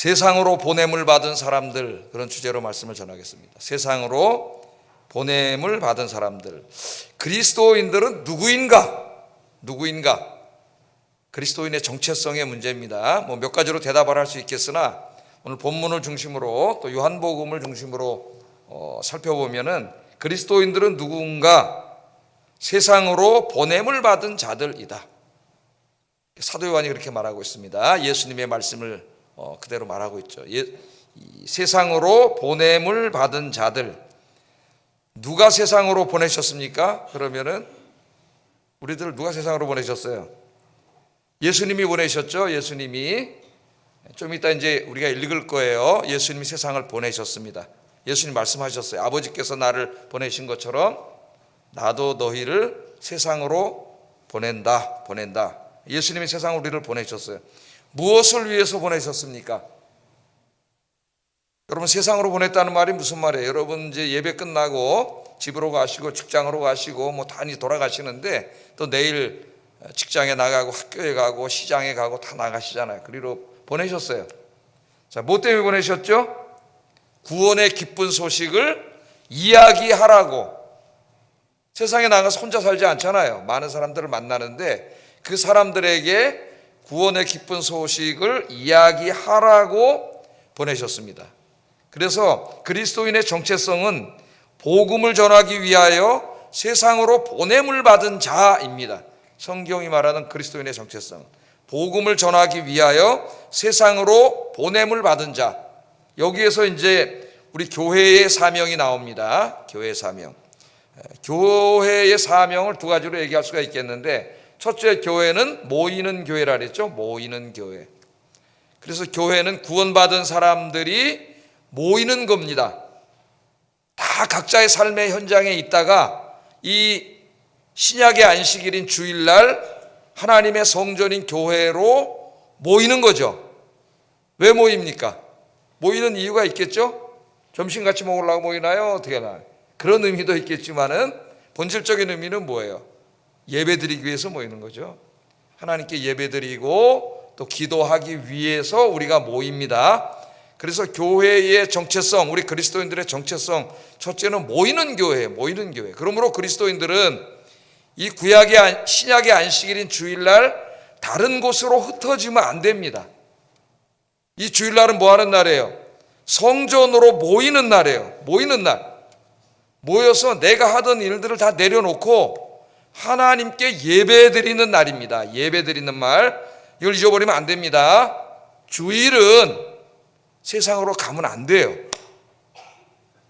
세상으로 보냄을 받은 사람들, 그런 주제로 말씀을 전하겠습니다. 세상으로 보냄을 받은 사람들. 그리스도인들은 누구인가? 그리스도인의 정체성의 문제입니다. 몇 가지로 대답을 할 수 있겠으나 오늘 본문을 중심으로 또 요한복음을 중심으로 살펴보면은 그리스도인들은 누군가? 세상으로 보냄을 받은 자들이다. 사도 요한이 그렇게 말하고 있습니다. 예수님의 말씀을 그대로 말하고 있죠. 세상으로 보냄을 받은 자들. 누가 세상으로 보내셨습니까? 그러면은 우리들 누가 세상으로 보내셨어요? 예수님이 보내셨죠. 예수님이 좀 이따 이제 우리가 읽을 거예요. 예수님이 세상을 보내셨습니다. 예수님 말씀하셨어요. 아버지께서 나를 보내신 것처럼 나도 너희를 세상으로 보낸다. 예수님이 세상으로 우리를 보내셨어요. 무엇을 위해서 보내셨습니까? 여러분, 세상으로 보냈다는 말이 무슨 말이에요? 여러분 이제 예배 끝나고 집으로 가시고 직장으로 가시고 단위 돌아가시는데 또 내일 직장에 나가고 학교에 가고 시장에 가고 다 나가시잖아요. 그리로 보내셨어요. 자, 뭐 때문에 보내셨죠? 구원의 기쁜 소식을 이야기하라고. 세상에 나가서 혼자 살지 않잖아요. 많은 사람들을 만나는데 그 사람들에게 구원의 기쁜 소식을 이야기하라고 보내셨습니다. 그래서 그리스도인의 정체성은 복음을 전하기 위하여 세상으로 보냄을 받은 자입니다. 성경이 말하는 그리스도인의 정체성, 복음을 전하기 위하여 세상으로 보냄을 받은 자. 여기에서 이제 우리 교회의 사명이 나옵니다. 교회의 사명. 교회의 사명을 두 가지로 얘기할 수가 있겠는데, 첫째, 교회는 모이는 교회라 그랬죠. 모이는 교회. 그래서 교회는 구원받은 사람들이 모이는 겁니다. 다 각자의 삶의 현장에 있다가 이 신약의 안식일인 주일날 하나님의 성전인 교회로 모이는 거죠. 왜 모입니까? 모이는 이유가 있겠죠. 점심 같이 먹으려고 모이나요? 어떻게 하나요? 그런 의미도 있겠지만은 본질적인 의미는 뭐예요? 예배드리기 위해서 모이는 거죠. 하나님께 예배드리고 또 기도하기 위해서 우리가 모입니다. 그래서 교회의 정체성, 우리 그리스도인들의 정체성, 첫째는 모이는 교회. 그러므로 그리스도인들은 이 구약의 신약의 안식일인 주일날 다른 곳으로 흩어지면 안 됩니다. 이 주일날은 뭐 하는 날이에요? 성전으로 모이는 날이에요. 모이는 날. 모여서 내가 하던 일들을 다 내려놓고 하나님께 예배드리는 날입니다. 예배드리는 말. 이걸 잊어버리면 안 됩니다. 주일은 세상으로 가면 안 돼요.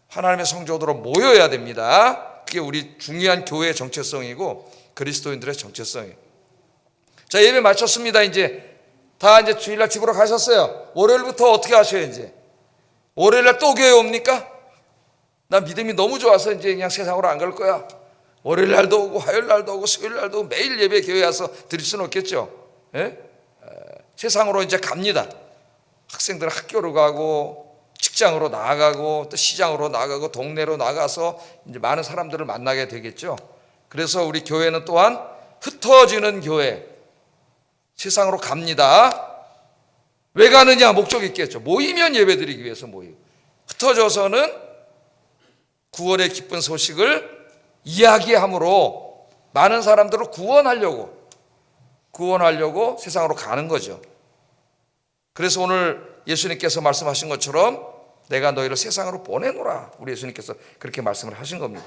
하나님의 성전으로 모여야 됩니다. 그게 우리 중요한 교회의 정체성이고 그리스도인들의 정체성이에요. 자, 예배 마쳤습니다. 이제 주일날 집으로 가셨어요. 월요일부터 어떻게 하셔요? 이제 월요일날 또 교회 옵니까? 나 믿음이 너무 좋아서 이제 그냥 세상으로 안 갈 거야. 월요일날도 오고 화요일날도 오고 수요일날도 오고 매일 예배 교회 와서 드릴 수는 없겠죠. 예? 세상으로 이제 갑니다. 학생들 학교로 가고 직장으로 나가고 또 시장으로 나가고 동네로 나가서 이제 많은 사람들을 만나게 되겠죠. 그래서 우리 교회는 또한 흩어지는 교회, 세상으로 갑니다. 왜 가느냐? 목적이 있겠죠. 모이면 예배드리기 위해서 모이고, 흩어져서는 구원의 기쁜 소식을 이야기함으로 많은 사람들을 구원하려고 세상으로 가는 거죠. 그래서 오늘 예수님께서 말씀하신 것처럼 내가 너희를 세상으로 보내노라. 우리 예수님께서 그렇게 말씀을 하신 겁니다.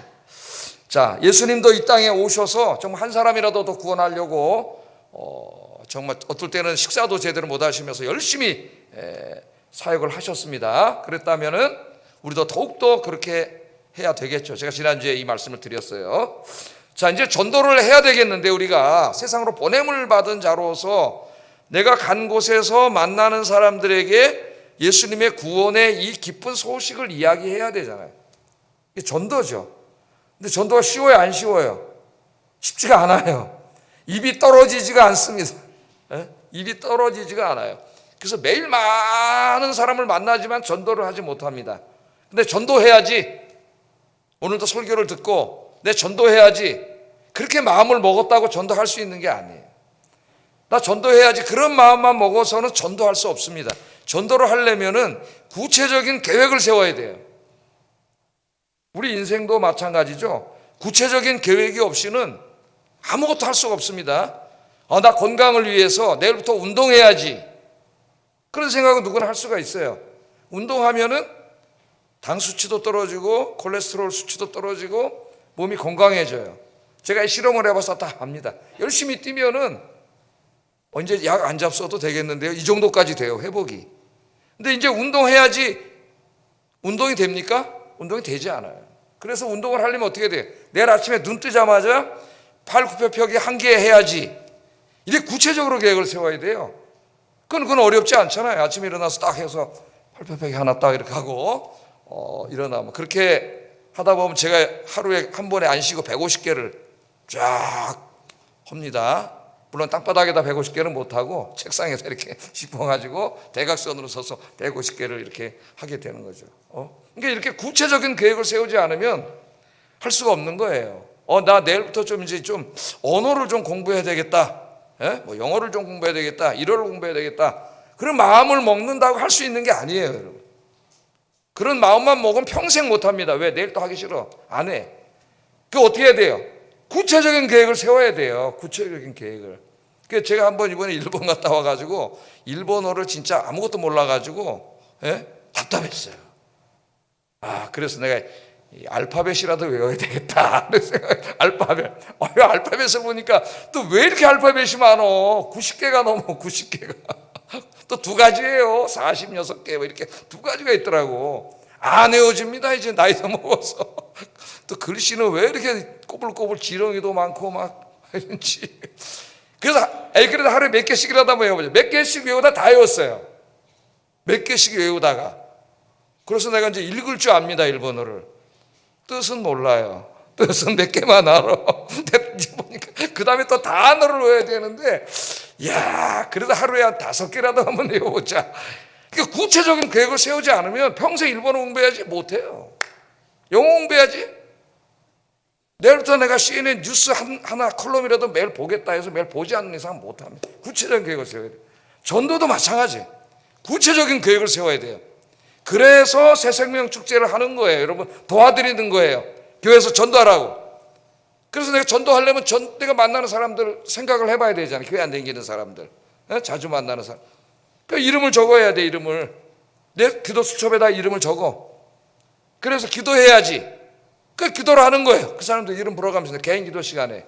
자, 예수님도 이 땅에 오셔서 정말 한 사람이라도 더 구원하려고 정말 어떨 때는 식사도 제대로 못 하시면서 열심히 사역을 하셨습니다. 그랬다면은 우리도 더욱더 그렇게 해야 되겠죠. 제가 지난주에 이 말씀을 드렸어요. 자, 이제 전도를 해야 되겠는데 우리가 세상으로 보냄을 받은 자로서 내가 간 곳에서 만나는 사람들에게 예수님의 구원의 이 기쁜 소식을 이야기해야 되잖아요. 이게 전도죠. 근데 전도가 쉬워요, 안 쉬워요? 쉽지가 않아요. 입이 떨어지지가 않습니다. 입이 떨어지지가 않아요. 그래서 매일 많은 사람을 만나지만 전도를 하지 못합니다. 근데 전도해야지. 오늘도 설교를 듣고 내 전도해야지. 그렇게 마음을 먹었다고 전도할 수 있는 게 아니에요. 나 전도해야지. 그런 마음만 먹어서는 전도할 수 없습니다. 전도를 하려면은 구체적인 계획을 세워야 돼요. 우리 인생도 마찬가지죠. 구체적인 계획이 없이는 아무것도 할 수가 없습니다. 나 건강을 위해서 내일부터 운동해야지. 그런 생각은 누구나 할 수가 있어요. 운동하면은 당 수치도 떨어지고 콜레스테롤 수치도 떨어지고 몸이 건강해져요. 제가 실험을 해봐서 다 압니다. 열심히 뛰면은 이제 약 안 잡숴도 되겠는데요. 이 정도까지 돼요, 회복이. 근데 이제 운동해야지 운동이 됩니까? 운동이 되지 않아요. 그래서 운동을 하려면 어떻게 돼요? 내일 아침에 눈 뜨자마자 팔 굽혀 펴기 한 개 해야지. 이렇게 구체적으로 계획을 세워야 돼요. 그건 어렵지 않잖아요. 아침에 일어나서 딱 해서 팔 굽혀 펴기 하나 딱 이렇게 하고 일어나면 그렇게 하다 보면 제가 하루에 한 번에 안 쉬고 150개를 쫙 합니다. 물론 땅바닥에다 150개는 못하고 책상에서 이렇게 짚어가지고 대각선으로 서서 150개를 이렇게 하게 되는 거죠. 그러니까 이렇게 구체적인 계획을 세우지 않으면 할 수가 없는 거예요. 나 내일부터 좀 이제 좀 언어를 좀 공부해야 되겠다. 뭐 영어를 좀 공부해야 되겠다. 일어를 공부해야 되겠다. 그런 마음을 먹는다고 할 수 있는 게 아니에요, 여러분. 그런 마음만 먹으면 평생 못 합니다. 왜? 내일 또 하기 싫어. 안 해. 그 어떻게 해야 돼요? 구체적인 계획을 세워야 돼요. 구체적인 계획을. 그래서 제가 한번 이번에 일본 갔다 와가지고 일본어를 진짜 아무것도 몰라가지고 답답했어요. 그래서 내가 이 알파벳이라도 외워야 되겠다. 그래서 알파벳을 보니까 또 왜 이렇게 알파벳이 많어? 90개가 넘어, 90개가. 또 두 가지예요. 46개 뭐 이렇게 두 가지가 있더라고. 안 외워집니다. 이제 나이도 먹어서. 또 글씨는 왜 이렇게 꼬불꼬불 지렁이도 많고 막 이런지. 그래서 그래도 하루에 몇 개씩이라도 한번 외워보자. 몇 개씩 외우다 다 외웠어요. 몇 개씩 외우다가. 그래서 내가 이제 읽을 줄 압니다. 일본어를. 뜻은 몰라요. 뜻은 몇 개만 알아. 이제 보니까 그 다음에 또 단어를 외워야 되는데, 그래도 하루에 한 5개라도 한번 외워보자. 그러니까 구체적인 계획을 세우지 않으면 평생 일본어 공부해야지 못해요. 영어 공부해야지. 내일부터 내가 CNN 뉴스 하나 컬럼이라도 매일 보겠다 해서 매일 보지 않는 이상 못합니다. 구체적인 계획을 세워야 돼요. 전도도 마찬가지. 구체적인 계획을 세워야 돼요. 그래서 새생명 축제를 하는 거예요. 여러분 도와드리는 거예요. 교회에서 전도하라고. 그래서 내가 전도하려면 내가 만나는 사람들 생각을 해봐야 되잖아요. 교회 안 다니는 사람들, 자주 만나는 사람. 그 이름을 적어야 돼. 이름을 내 기도 수첩에다 이름을 적어. 그래서 기도해야지. 그 기도를 하는 거예요. 그 사람들 이름 불어가면서 개인 기도 시간에.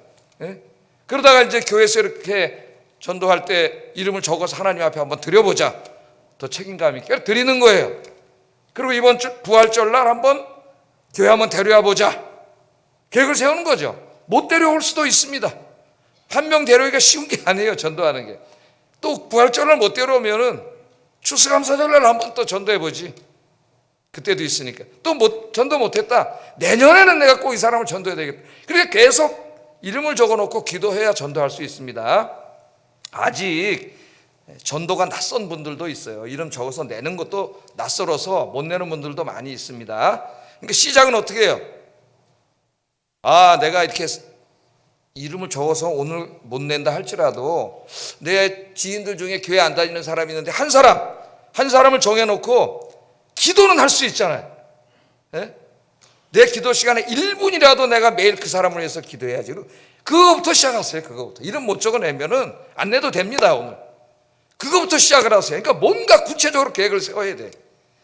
그러다가 이제 교회에서 이렇게 전도할 때 이름을 적어서 하나님 앞에 한번 드려보자. 더 책임감 있게 드리는 거예요. 그리고 이번 부활절날 한번 교회 한번 데려와 보자. 계획을 세우는 거죠. 못 데려올 수도 있습니다. 한 명 데려오기가 쉬운 게 아니에요. 전도하는 게. 또 부활절날 못 데려오면은 추수감사절날 한번 또 전도해보지. 그때도 있으니까. 또 전도 못했다. 내년에는 내가 꼭 이 사람을 전도해야 되겠다. 그러니까 계속 이름을 적어놓고 기도해야 전도할 수 있습니다. 아직 전도가 낯선 분들도 있어요. 이름 적어서 내는 것도 낯설어서 못 내는 분들도 많이 있습니다. 그러니까 시작은 어떻게 해요? 내가 이렇게 이름을 적어서 오늘 못 낸다 할지라도 내 지인들 중에 교회 안 다니는 사람이 있는데 한 사람을 정해놓고 기도는 할 수 있잖아요. 내 기도 시간에 1분이라도 내가 매일 그 사람을 위해서 기도해야지. 그거부터 시작하세요. 그거부터. 이름 못 적어내면은 안 내도 됩니다. 오늘. 그거부터 시작을 하세요. 그러니까 뭔가 구체적으로 계획을 세워야 돼.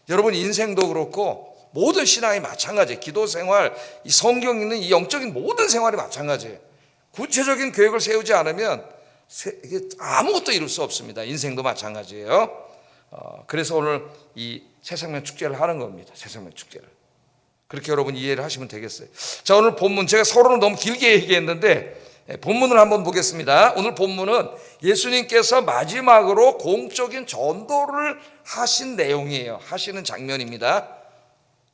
여러분 인생도 그렇고 모든 신앙이 마찬가지예요. 기도 생활, 이 성경 읽는 이 영적인 모든 생활이 마찬가지예요. 구체적인 계획을 세우지 않으면 이게 아무것도 이룰 수 없습니다. 인생도 마찬가지예요. 그래서 오늘 이 새생명 축제를 하는 겁니다. 새생명 축제를. 그렇게 여러분 이해를 하시면 되겠어요. 자, 오늘 본문 제가 서론을 너무 길게 얘기했는데 본문을 한번 보겠습니다. 오늘 본문은 예수님께서 마지막으로 공적인 전도를 하신 내용이에요. 하시는 장면입니다.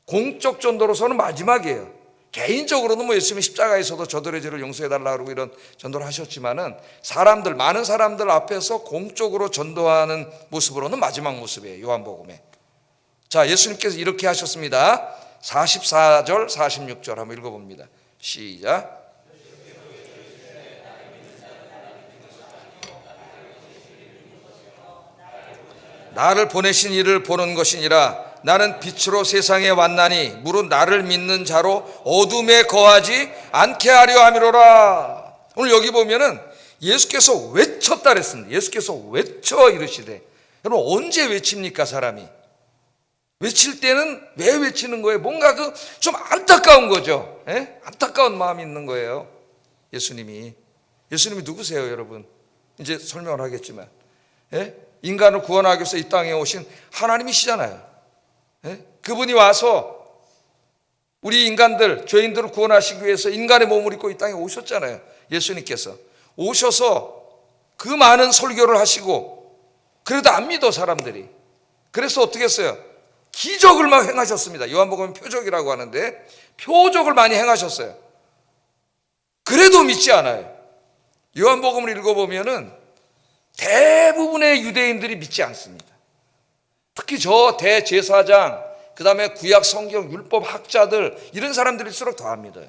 공적 전도로서는 마지막이에요. 개인적으로는 뭐 예수님이 십자가에서도 저들의 죄를 용서해달라고 그러고 이런 전도를 하셨지만은 많은 사람들 앞에서 공적으로 전도하는 모습으로는 마지막 모습이에요. 요한복음에. 자, 예수님께서 이렇게 하셨습니다. 44절 46절 한번 읽어봅니다. 시작. 나를 보내신 이를 보는 것이니라. 나는 빛으로 세상에 왔나니 무릇 나를 믿는 자로 어둠에 거하지 않게 하려 함이로라. 오늘 여기 보면은 예수께서 외쳤다 그랬습니다. 예수께서 외쳐 이르시되. 여러분, 언제 외칩니까 사람이? 외칠 때는 왜 외치는 거예요? 뭔가 좀 안타까운 거죠. 예? 안타까운 마음이 있는 거예요. 예수님이 누구세요 여러분? 이제 설명을 하겠지만, 예? 인간을 구원하기 위해서 이 땅에 오신 하나님이시잖아요. 예? 그분이 와서 우리 인간들, 죄인들을 구원하시기 위해서 인간의 몸을 입고 이 땅에 오셨잖아요. 예수님께서 오셔서 그 많은 설교를 하시고, 그래도 안 믿어 사람들이. 그래서 어떻게 했어요? 기적을 막 행하셨습니다. 요한복음은 표적이라고 하는데 표적을 많이 행하셨어요. 그래도 믿지 않아요. 요한복음을 읽어보면은 대부분의 유대인들이 믿지 않습니다. 특히 저 대제사장, 그 다음에 구약 성경 율법 학자들, 이런 사람들일수록 더 합니다.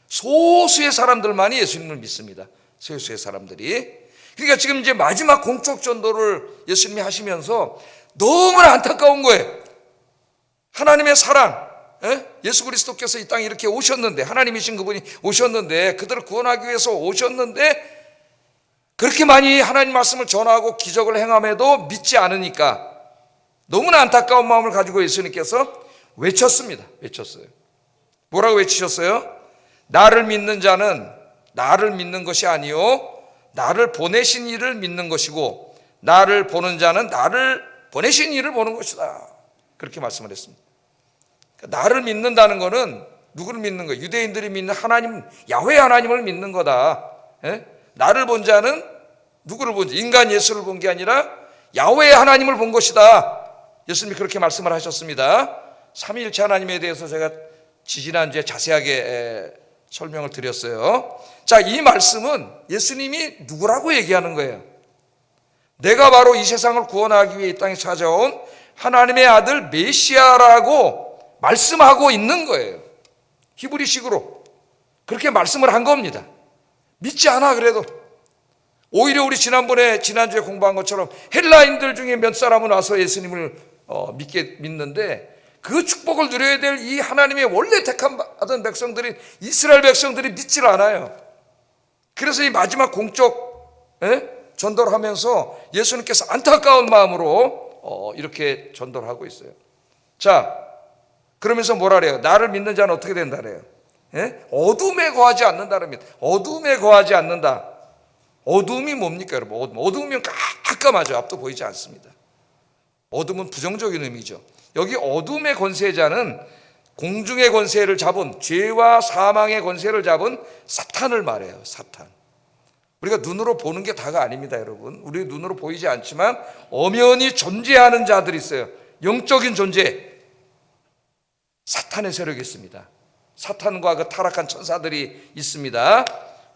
소수의 사람들만이 예수님을 믿습니다. 소수의 사람들이. 그러니까 지금 이제 마지막 공적 전도를 예수님이 하시면서 너무나 안타까운 거예요. 하나님의 사랑, 예수 그리스도께서 이 땅에 이렇게 오셨는데, 하나님이신 그분이 오셨는데, 그들을 구원하기 위해서 오셨는데, 그렇게 많이 하나님 말씀을 전하고 기적을 행함에도 믿지 않으니까 너무나 안타까운 마음을 가지고 예수님께서 외쳤습니다. 외쳤어요. 뭐라고 외치셨어요? 나를 믿는 자는 나를 믿는 것이 아니요 나를 보내신 이를 믿는 것이고, 나를 보는 자는 나를 보내신 이를 보는 것이다. 그렇게 말씀을 했습니다. 나를 믿는다는 것은 누구를 믿는 거예요? 유대인들이 믿는 하나님, 야훼 하나님을 믿는 거다. 예? 나를 본 자는 누구를 본 자? 인간 예수를 본 게 아니라 야훼 하나님을 본 것이다. 예수님이 그렇게 말씀을 하셨습니다. 삼위일체 하나님에 대해서 제가 지지난주에 자세하게 설명을 드렸어요. 자, 이 말씀은 예수님이 누구라고 얘기하는 거예요? 내가 바로 이 세상을 구원하기 위해 이 땅에 찾아온 하나님의 아들 메시아라고 말씀하고 있는 거예요. 히브리식으로 그렇게 말씀을 한 겁니다. 믿지 않아 그래도. 오히려 우리 지난주에 공부한 것처럼 헬라인들 중에 몇 사람은 와서 예수님을 믿는데, 그 축복을 누려야 될 이 하나님의 원래 택함 받은 백성들이, 이스라엘 백성들이 믿질 않아요. 그래서 이 마지막 공적 전도를 하면서 예수님께서 안타까운 마음으로 이렇게 전도를 하고 있어요. 자, 그러면서 뭐라 그래요? 나를 믿는 자는 어떻게 된다 그래요? 어둠에 거하지 않는다랍니다. 어둠에 거하지 않는다. 어둠이 뭡니까 여러분? 어둠이면 깜깜하죠. 앞도 보이지 않습니다. 어둠은 부정적인 의미죠. 여기 어둠의 권세자는 공중의 권세를 잡은, 죄와 사망의 권세를 잡은 사탄을 말해요. 사탄. 우리가 눈으로 보는 게 다가 아닙니다 여러분. 우리 눈으로 보이지 않지만 엄연히 존재하는 자들이 있어요. 영적인 존재, 사탄의 세력이 있습니다. 사탄과 그 타락한 천사들이 있습니다.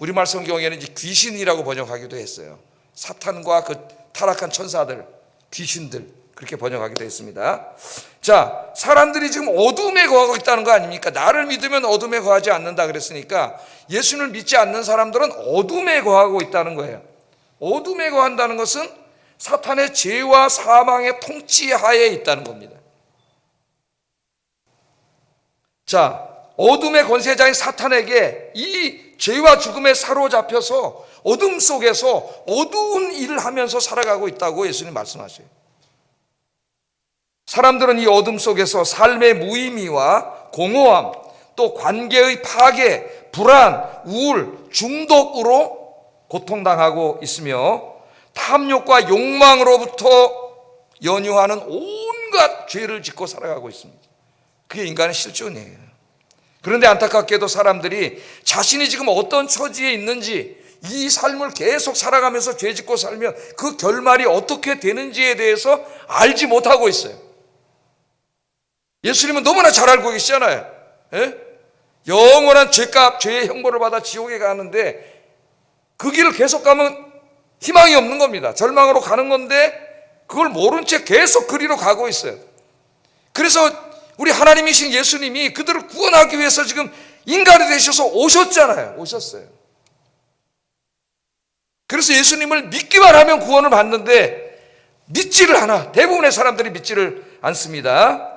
우리말 성경에는 이제 귀신이라고 번역하기도 했어요. 사탄과 그 타락한 천사들, 귀신들, 그렇게 번역하기도 했습니다. 자, 사람들이 지금 어둠에 거하고 있다는 거 아닙니까? 나를 믿으면 어둠에 거하지 않는다 그랬으니까 예수를 믿지 않는 사람들은 어둠에 거하고 있다는 거예요. 어둠에 거한다는 것은 사탄의 죄와 사망의 통치 하에 있다는 겁니다. 자, 어둠의 권세자인 사탄에게 이 죄와 죽음에 사로잡혀서 어둠 속에서 어두운 일을 하면서 살아가고 있다고 예수님 말씀하셔요. 사람들은 이 어둠 속에서 삶의 무의미와 공허함, 또 관계의 파괴, 불안, 우울, 중독으로 고통당하고 있으며 탐욕과 욕망으로부터 연유하는 온갖 죄를 짓고 살아가고 있습니다. 그게 인간의 실존이에요. 그런데 안타깝게도 사람들이 자신이 지금 어떤 처지에 있는지, 이 삶을 계속 살아가면서 죄 짓고 살면 그 결말이 어떻게 되는지에 대해서 알지 못하고 있어요. 예수님은 너무나 잘 알고 계시잖아요. 영원한 죄값, 죄의 형벌을 받아 지옥에 가는데 그 길을 계속 가면 희망이 없는 겁니다. 절망으로 가는 건데 그걸 모른 채 계속 그리로 가고 있어요. 그래서 우리 하나님이신 예수님이 그들을 구원하기 위해서 지금 인간이 되셔서 오셨잖아요. 오셨어요. 그래서 예수님을 믿기만 하면 구원을 받는데 믿지를 않아. 대부분의 사람들이 믿지를 않습니다.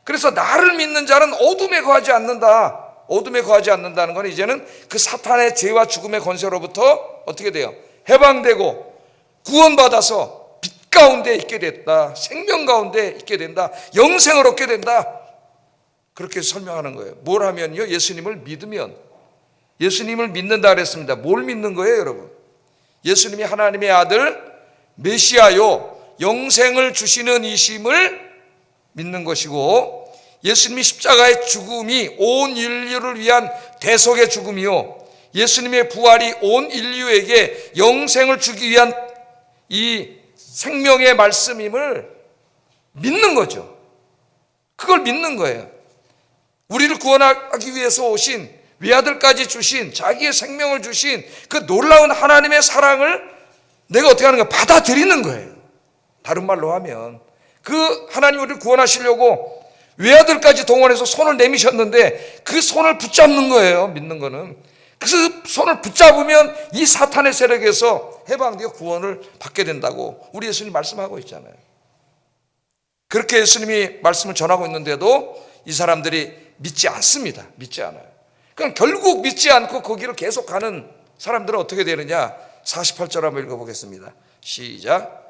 그래서 나를 믿는 자는 어둠에 거하지 않는다. 어둠에 거하지 않는다는 건 이제는 그 사탄의 죄와 죽음의 권세로부터 어떻게 돼요? 해방되고 구원받아서 빛 가운데 있게 됐다. 생명 가운데 있게 된다. 영생을 얻게 된다. 그렇게 설명하는 거예요. 뭘 하면요? 예수님을 믿으면. 예수님을 믿는다 그랬습니다. 뭘 믿는 거예요, 여러분? 예수님이 하나님의 아들 메시아요, 영생을 주시는 이심을 믿는 것이고, 예수님이 십자가의 죽음이 온 인류를 위한 대속의 죽음이요, 예수님의 부활이 온 인류에게 영생을 주기 위한 이 생명의 말씀임을 믿는 거죠. 그걸 믿는 거예요. 우리를 구원하기 위해서 오신, 외아들까지 주신, 자기의 생명을 주신 그 놀라운 하나님의 사랑을 내가 어떻게 하는가? 받아들이는 거예요. 다른 말로 하면 그 하나님 우리를 구원하시려고 외아들까지 동원해서 손을 내미셨는데 그 손을 붙잡는 거예요. 믿는 거는 그 손을 붙잡으면 이 사탄의 세력에서 해방되어 구원을 받게 된다고 우리 예수님이 말씀하고 있잖아요. 그렇게 예수님이 말씀을 전하고 있는데도 이 사람들이 믿지 않습니다. 믿지 않아요. 그럼 결국 믿지 않고 거기를 계속 가는 사람들은 어떻게 되느냐? 48절 한번 읽어보겠습니다. 시작.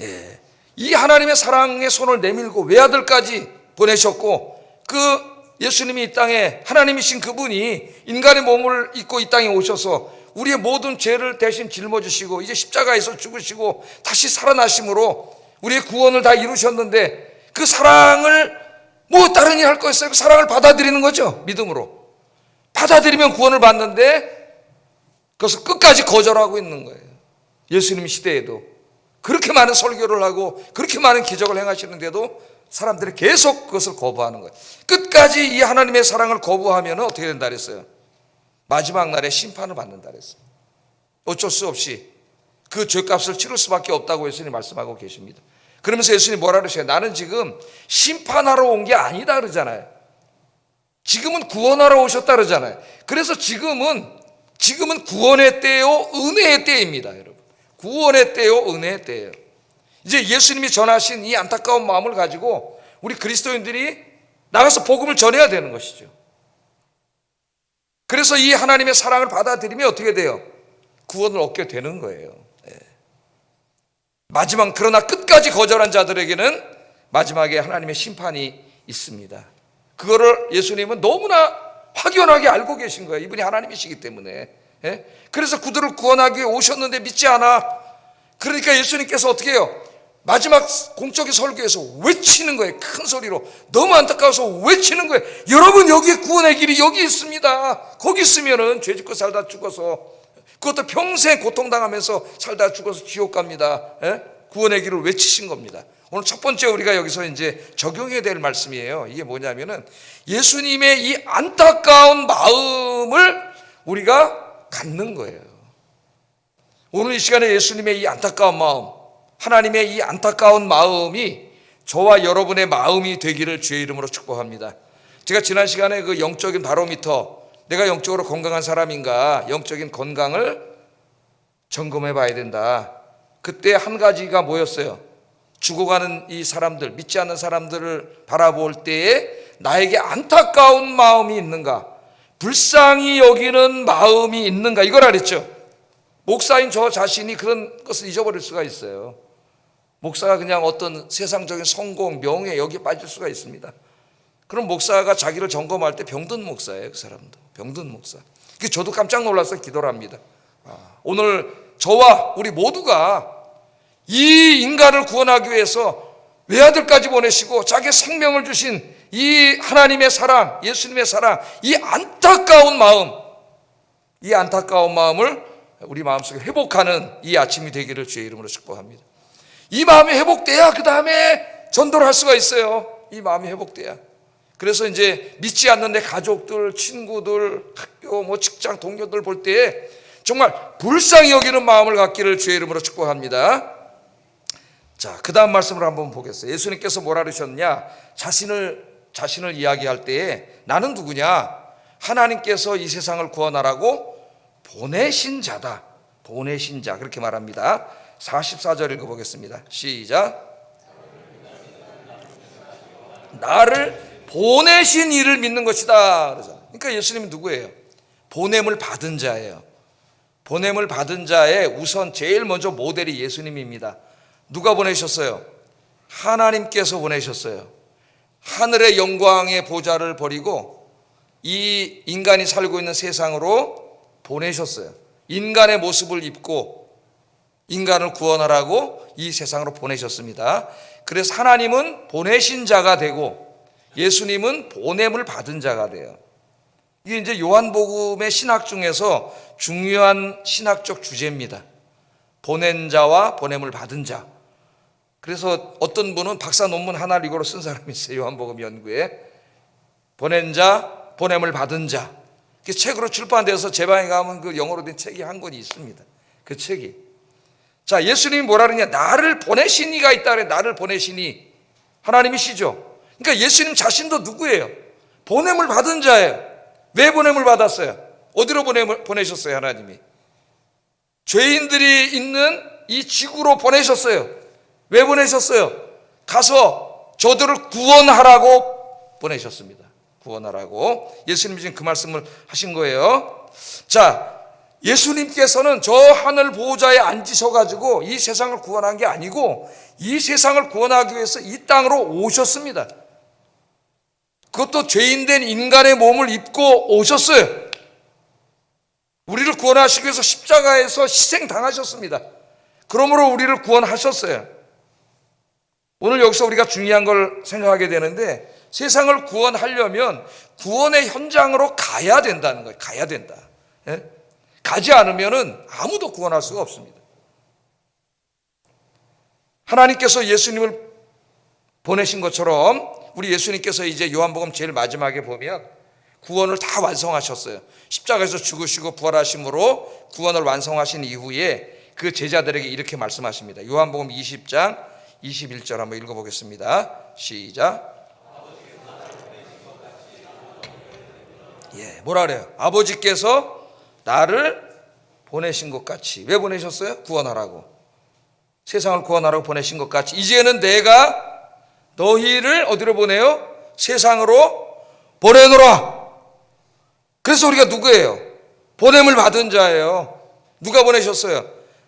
예, 이 하나님의 사랑의 손을 내밀고 외아들까지 보내셨고, 그 예수님이 이 땅에 하나님이신 그분이 인간의 몸을 입고 이 땅에 오셔서 우리의 모든 죄를 대신 짊어지시고 이제 십자가에서 죽으시고 다시 살아나심으로 우리의 구원을 다 이루셨는데, 그 사랑을 뭐 다른 일 할 거 있어요? 그 사랑을 받아들이는 거죠. 믿음으로 받아들이면 구원을 받는데 그것을 끝까지 거절하고 있는 거예요. 예수님 시대에도 그렇게 많은 설교를 하고 그렇게 많은 기적을 행하시는데도 사람들이 계속 그것을 거부하는 거예요. 끝까지 이 하나님의 사랑을 거부하면 어떻게 된다 그랬어요? 마지막 날에 심판을 받는다 그랬어요. 어쩔 수 없이 그 죄값을 치를 수밖에 없다고 예수님이 말씀하고 계십니다. 그러면서 예수님이 뭐라 그러세요? 나는 지금 심판하러 온 게 아니다 그러잖아요. 지금은 구원하러 오셨다 그러잖아요. 그래서 지금은 구원의 때요, 은혜의 때입니다, 여러분. 구원의 때요, 은혜의 때예요. 이제 예수님이 전하신 이 안타까운 마음을 가지고 우리 그리스도인들이 나가서 복음을 전해야 되는 것이죠. 그래서 이 하나님의 사랑을 받아들이면 어떻게 돼요? 구원을 얻게 되는 거예요. 마지막, 그러나 끝까지 거절한 자들에게는 마지막에 하나님의 심판이 있습니다. 그거를 예수님은 너무나 확연하게 알고 계신 거예요. 이분이 하나님이시기 때문에. 그래서 그들을 구원하기 위해 오셨는데 믿지 않아. 그러니까 예수님께서 어떻게 해요? 마지막 공적인 설교에서 외치는 거예요. 큰 소리로. 너무 안타까워서 외치는 거예요. 여러분, 여기 구원의 길이 여기 있습니다. 거기 있으면은 죄 짓고 살다 죽어서, 그것도 평생 고통당하면서 살다 죽어서 지옥 갑니다. 구원의 길을 외치신 겁니다. 오늘 첫 번째 우리가 여기서 이제 적용해야 될 말씀이에요. 이게 뭐냐면은 예수님의 이 안타까운 마음을 우리가 갖는 거예요. 오늘 이 시간에 예수님의 이 안타까운 마음, 하나님의 이 안타까운 마음이 저와 여러분의 마음이 되기를 주의 이름으로 축복합니다. 제가 지난 시간에 그 영적인 바로미터, 내가 영적으로 건강한 사람인가, 영적인 건강을 점검해 봐야 된다. 그때 한 가지가 뭐였어요? 죽어가는 이 사람들, 믿지 않는 사람들을 바라볼 때에 나에게 안타까운 마음이 있는가, 불쌍히 여기는 마음이 있는가, 이걸 알았죠. 목사인 저 자신이 그런 것을 잊어버릴 수가 있어요. 목사가 그냥 어떤 세상적인 성공, 명예, 여기에 빠질 수가 있습니다. 그럼 목사가 자기를 점검할 때 병든 목사예요. 그 사람도 병든 목사. 저도 깜짝 놀라서 기도를 합니다. 오늘 저와 우리 모두가 이 인간을 구원하기 위해서 외아들까지 보내시고 자기 생명을 주신 이 하나님의 사랑, 예수님의 사랑, 이 안타까운 마음을 우리 마음속에 회복하는 이 아침이 되기를 주의 이름으로 축복합니다. 이 마음이 회복돼야 그 다음에 전도를 할 수가 있어요. 이 마음이 회복돼야. 그래서 이제 믿지 않는 내 가족들, 친구들, 학교, 직장 동료들 볼 때에 정말 불쌍히 여기는 마음을 갖기를 주의 이름으로 축복합니다. 자, 그 다음 말씀을 한번 보겠어요. 예수님께서 뭐라 그러셨냐? 자신을 이야기할 때에 나는 누구냐? 하나님께서 이 세상을 구원하라고 보내신 자다. 보내신 자, 그렇게 말합니다. 44절 읽어보겠습니다. 시작. 나를 보내신 이를 믿는 것이다. 그러니까 예수님은 누구예요? 보냄을 받은 자예요. 보냄을 받은 자의 우선 제일 먼저 모델이 예수님입니다. 누가 보내셨어요? 하나님께서 보내셨어요. 하늘의 영광의 보좌를 버리고 이 인간이 살고 있는 세상으로 보내셨어요. 인간의 모습을 입고 인간을 구원하라고 이 세상으로 보내셨습니다. 그래서 하나님은 보내신 자가 되고 예수님은 보냄을 받은 자가 돼요. 이게 이제 요한복음의 신학 중에서 중요한 신학적 주제입니다. 보낸 자와 보냄을 받은 자. 그래서 어떤 분은 박사 논문 하나를 이거로 쓴 사람이 있어요. 요한복음 연구에. 보낸 자, 보냄을 받은 자. 그 책으로 출판돼서 제 방에 가면 그 영어로 된 책이 한 권이 있습니다. 그 책이. 자, 예수님이 뭐라 그러냐? 나를 보내신 이가 있다 그래. 나를 보내신 이. 하나님이시죠. 그러니까 예수님 자신도 누구예요? 보냄을 받은 자예요. 왜 보냄을 받았어요? 어디로 보내셨어요? 하나님이 죄인들이 있는 이 지구로 보내셨어요. 왜 보내셨어요? 가서 저들을 구원하라고 보내셨습니다. 구원하라고. 예수님이 지금 그 말씀을 하신 거예요. 자, 예수님께서는 저 하늘 보좌에 앉으셔가지고 이 세상을 구원한 게 아니고 이 세상을 구원하기 위해서 이 땅으로 오셨습니다. 그것도 죄인된 인간의 몸을 입고 오셨어요. 우리를 구원하시기 위해서 십자가에서 희생당하셨습니다. 그러므로 우리를 구원하셨어요. 오늘 여기서 우리가 중요한 걸 생각하게 되는데 세상을 구원하려면 구원의 현장으로 가야 된다는 거예요. 가야 된다. 예? 가지 않으면 아무도 구원할 수가 없습니다. 하나님께서 예수님을 보내신 것처럼 우리 예수님께서 이제 요한복음 제일 마지막에 보면 구원을 다 완성하셨어요. 십자가에서 죽으시고 부활하심으로 구원을 완성하신 이후에 그 제자들에게 이렇게 말씀하십니다. 요한복음 20장 21절 한번 읽어보겠습니다. 시작. 뭐라 그래요? 아버지께서 나를 보내신 것 같이. 왜 보내셨어요? 구원하라고. 세상을 구원하라고 보내신 것 같이 이제는 내가 너희를 어디로 보내요? 세상으로 보내노라. 그래서 우리가 누구예요? 보냄을 받은 자예요. 누가 보내셨어요?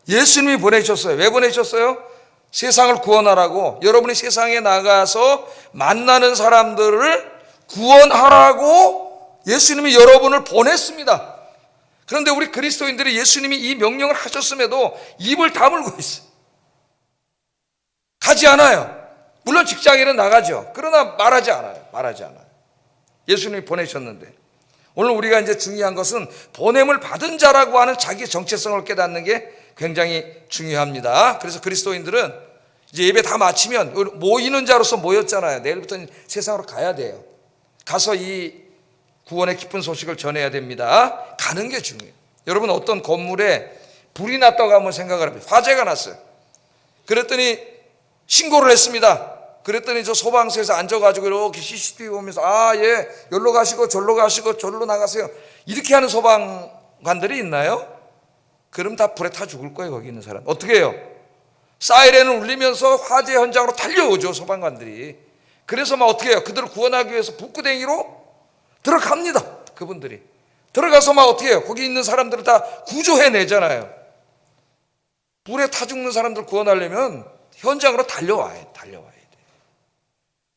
예수님이 보내셨어요. 왜 보내셨어요? 세상을 구원하라고. 여러분이 세상에 나가서 만나는 사람들을 구원하라고 예수님이 여러분을 보냈습니다. 그런데 우리 그리스도인들이 예수님이 이 명령을 하셨음에도 입을 다물고 있어요. 가지 않아요. 물론 직장에는 나가죠. 그러나 말하지 않아요. 예수님이 보내셨는데 오늘 우리가 이제 중요한 것은 보냄을 받은 자라고 하는 자기 정체성을 깨닫는 게 굉장히 중요합니다. 그래서 그리스도인들은 이제 예배 다 마치면 모이는 자로서 모였잖아요. 내일부터는 세상으로 가야 돼요. 가서 이 구원의 기쁜 소식을 전해야 됩니다. 가는 게 중요해요. 여러분 어떤 건물에 불이 났다고 한번 생각을 해보세요. 화재가 났어요. 그랬더니 신고를 했습니다. 그랬더니 저 소방서에서 앉아가지고 이렇게 CCTV 보면서 여기로 가시고 절로 가시고 절로 나가세요. 이렇게 하는 소방관들이 있나요? 그럼 다 불에 타 죽을 거예요. 거기 있는 사람. 어떻게 해요? 사이렌을 울리면서 화재 현장으로 달려오죠. 소방관들이. 그래서 막 어떻게 해요? 그들을 구원하기 위해서 북구댕이로 들어갑니다. 그분들이. 들어가서 막 어떻게 해요? 거기 있는 사람들을 다 구조해내잖아요. 불에 타 죽는 사람들 구원하려면 현장으로 달려와야 돼요.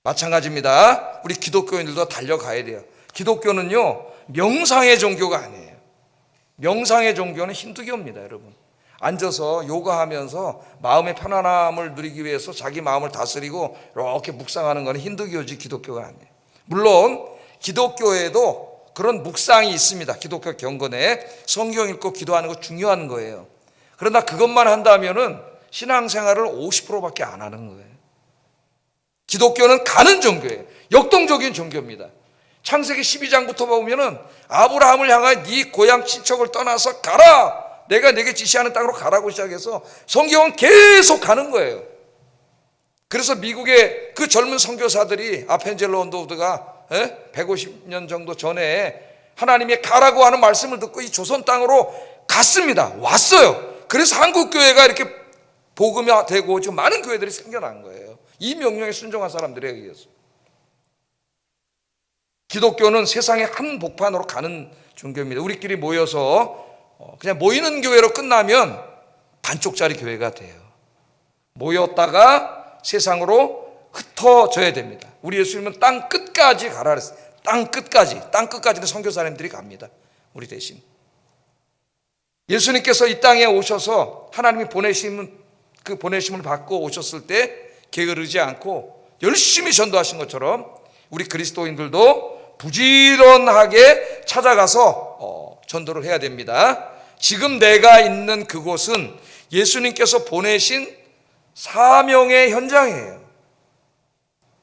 마찬가지입니다. 우리 기독교인들도 달려가야 돼요. 기독교는요, 명상의 종교가 아니에요. 명상의 종교는 힌두교입니다, 여러분. 앉아서 요가하면서 마음의 편안함을 누리기 위해서 자기 마음을 다스리고 이렇게 묵상하는 건 힌두교지 기독교가 아니에요. 물론 기독교에도 그런 묵상이 있습니다. 기독교 경건에 성경 읽고 기도하는 거 중요한 거예요. 그러나 그것만 한다면은 신앙생활을 50%밖에 안 하는 거예요. 기독교는 가는 종교예요. 역동적인 종교입니다. 창세기 12장부터 보면은 아브라함을 향하여 네 고향 친척을 떠나서 가라. 내가 네게 지시하는 땅으로 가라고 시작해서 성경은 계속 가는 거예요. 그래서 미국의 그 젊은 선교사들이 아펜젤로 언더우드가 150년 정도 전에 하나님의 가라고 하는 말씀을 듣고 이 조선 땅으로 갔습니다. 왔어요. 그래서 한국 교회가 이렇게 복음이 되고 지금 많은 교회들이 생겨난 거예요. 이 명령에 순종한 사람들에 의해서. 기독교는 세상의 한복판으로 가는 종교입니다. 우리끼리 모여서 그냥 모이는 교회로 끝나면 반쪽짜리 교회가 돼요. 모였다가 세상으로 흩어져야 됩니다. 우리 예수님은 땅 끝까지 가라 그랬어요. 땅 끝까지는 선교사님들이 갑니다. 우리 대신. 예수님께서 이 땅에 오셔서 하나님이 그 보내심을 받고 오셨을 때 게으르지 않고 열심히 전도하신 것처럼 우리 그리스도인들도 부지런하게 찾아가서 전도를 해야 됩니다. 지금 내가 있는 그곳은 예수님께서 보내신 사명의 현장이에요.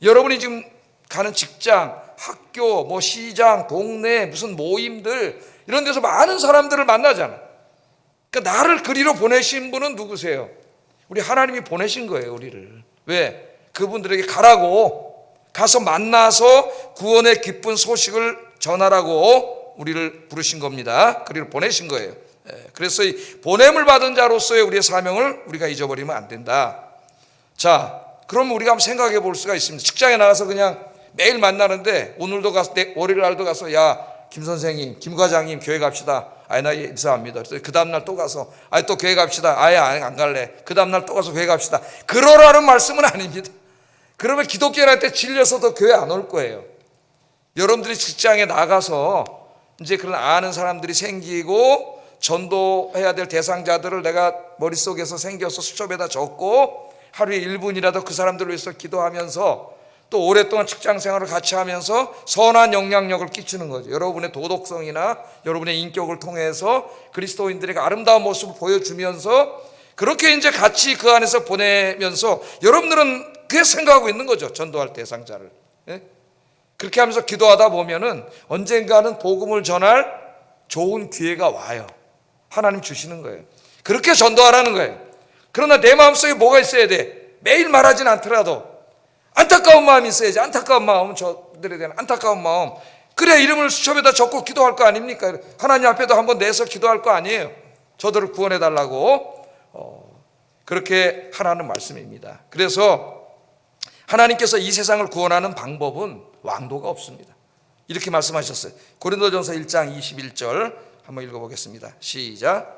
여러분이 지금 가는 직장, 학교, 시장, 동네, 무슨 모임들 이런 데서 많은 사람들을 만나잖아. 그러니까 나를 그리로 보내신 분은 누구세요? 우리 하나님이 보내신 거예요, 우리를. 왜? 그분들에게 가서 만나서 구원의 기쁜 소식을 전하라고 우리를 부르신 겁니다. 그리로 보내신 거예요. 그래서 이 보냄을 받은 자로서의 우리의 사명을 우리가 잊어버리면 안 된다. 자, 그럼 우리가 한번 생각해 볼 수가 있습니다. 직장에 나가서 그냥 매일 만나는데 오늘도 가서 월요일 날도 가서 야, 김 선생님, 김 과장님 교회 갑시다. 나 인사합니다. 그 다음날 또 가서 또 교회 갑시다. 안 갈래. 그 다음날 또 가서 교회 갑시다. 그러라는 말씀은 아닙니다. 그러면 기독교인할 때 질려서도 교회 안 올 거예요. 여러분들이 직장에 나가서 이제 그런 아는 사람들이 생기고 전도해야 될 대상자들을 내가 머릿속에서 생겨서 수첩에다 적고 하루에 1분이라도 그 사람들을 위해서 기도하면서 또 오랫동안 직장 생활을 같이 하면서 선한 영향력을 끼치는 거죠. 여러분의 도덕성이나 여러분의 인격을 통해서 그리스도인들에게 아름다운 모습을 보여주면서 그렇게 이제 같이 그 안에서 보내면서 여러분들은 그게 생각하고 있는 거죠. 전도할 대상자를. 그렇게 하면서 기도하다 보면은 언젠가는 복음을 전할 좋은 기회가 와요. 하나님 주시는 거예요. 그렇게 전도하라는 거예요. 그러나 내 마음속에 뭐가 있어야 돼? 매일 말하진 않더라도 안타까운 마음이 있어야지. 안타까운 마음은 저들에 대한 안타까운 마음. 그래 이름을 수첩에다 적고 기도할 거 아닙니까? 하나님 앞에도 한번 내서 기도할 거 아니에요. 저들을 구원해 달라고 그렇게 하라는 말씀입니다. 그래서 하나님께서 이 세상을 구원하는 방법은 왕도가 없습니다. 이렇게 말씀하셨어요. 고린도전서 1장 21절 한번 읽어보겠습니다. 시작.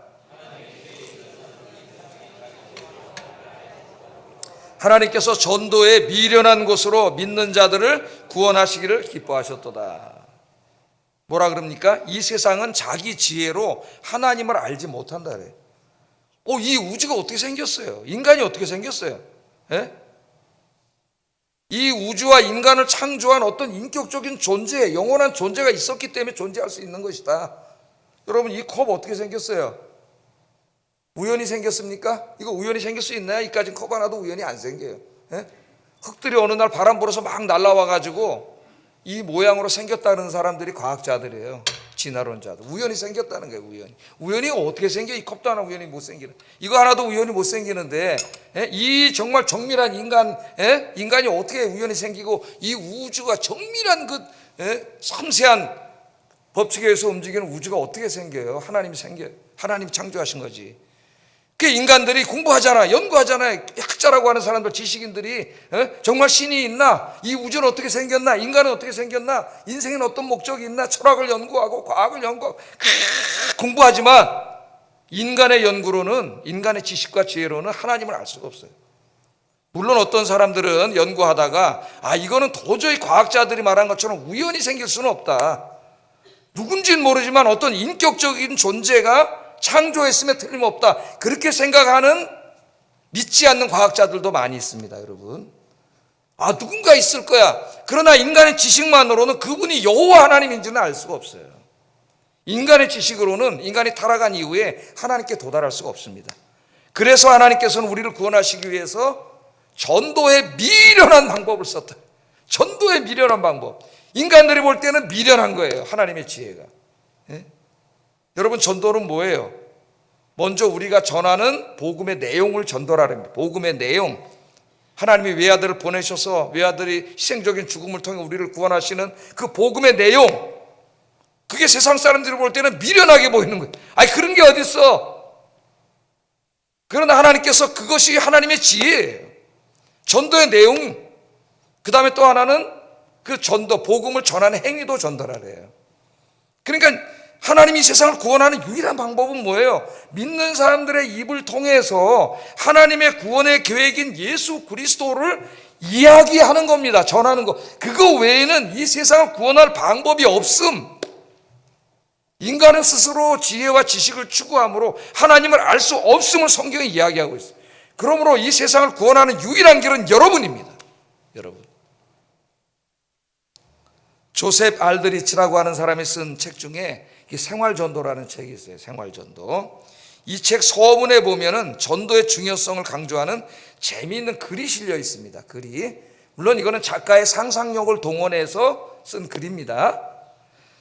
하나님께서 전도에 미련한 곳으로 믿는 자들을 구원하시기를 기뻐하셨도다. 뭐라 그럽니까? 이 세상은 자기 지혜로 하나님을 알지 못한다 그래요. 이 우주가 어떻게 생겼어요? 인간이 어떻게 생겼어요? 이 우주와 인간을 창조한 어떤 인격적인 존재, 영원한 존재가 있었기 때문에 존재할 수 있는 것이다. 여러분 이 컵 어떻게 생겼어요? 우연히 생겼습니까? 이거 우연히 생길 수 있나요? 이까진 컵 하나도 우연히 안 생겨요. 흙들이 어느 날 바람 불어서 막 날아와가지고 이 모양으로 생겼다는 사람들이 과학자들이에요. 진화론자들. 우연히 생겼다는 거예요. 우연히 어떻게 생겨? 이 컵도 하나 우연히 못 생기는. 이거 하나도 우연히 못 생기는데 이 정말 정밀한 인간이 어떻게 우연히 생기고 이 우주가 정밀한 그 섬세한 법칙에 의해서 움직이는 우주가 어떻게 생겨요? 하나님이 창조하신 거지. 그 인간들이 공부하잖아, 연구하잖아요. 학자라고 하는 사람들, 지식인들이 정말 신이 있나? 이 우주는 어떻게 생겼나? 인간은 어떻게 생겼나? 인생엔 어떤 목적이 있나? 철학을 연구하고 과학을 연구하고 공부하지만 인간의 연구로는, 인간의 지식과 지혜로는 하나님을 알 수가 없어요. 물론 어떤 사람들은 연구하다가 이거는 도저히 과학자들이 말한 것처럼 우연히 생길 수는 없다. 누군지는 모르지만 어떤 인격적인 존재가 창조했음에 틀림없다. 그렇게 생각하는 믿지 않는 과학자들도 많이 있습니다, 여러분. 누군가 있을 거야. 그러나 인간의 지식만으로는 그분이 여호와 하나님인지는 알 수가 없어요. 인간의 지식으로는 인간이 타락한 이후에 하나님께 도달할 수가 없습니다. 그래서 하나님께서는 우리를 구원하시기 위해서 전도의 미련한 방법을 썼다. 전도의 미련한 방법. 인간들이 볼 때는 미련한 거예요, 하나님의 지혜가. 여러분 전도는 뭐예요? 먼저 우리가 전하는 복음의 내용을 전도하라는 거예요. 복음의 내용. 하나님이 외아들을 보내셔서 외아들이 희생적인 죽음을 통해 우리를 구원하시는 그 복음의 내용. 그게 세상 사람들이 볼 때는 미련하게 보이는 거예요. 아니 그런 게 어딨어. 그러나 하나님께서 그것이 하나님의 지혜예요. 전도의 내용, 그 다음에 또 하나는 그 전도, 복음을 전하는 행위도 전달하래요. 그러니까 하나님이 세상을 구원하는 유일한 방법은 뭐예요? 믿는 사람들의 입을 통해서 하나님의 구원의 계획인 예수 그리스도를 이야기하는 겁니다. 전하는 거. 그거 외에는 이 세상을 구원할 방법이 없음. 인간은 스스로 지혜와 지식을 추구함으로 하나님을 알 수 없음을 성경이 이야기하고 있어요. 그러므로 이 세상을 구원하는 유일한 길은 여러분입니다. 여러분. 조셉 알드리치라고 하는 사람이 쓴 책 중에 생활전도라는 책이 있어요. 생활전도. 이 책 서문에 보면은 전도의 중요성을 강조하는 재미있는 글이 실려 있습니다. 글이. 물론 이거는 작가의 상상력을 동원해서 쓴 글입니다.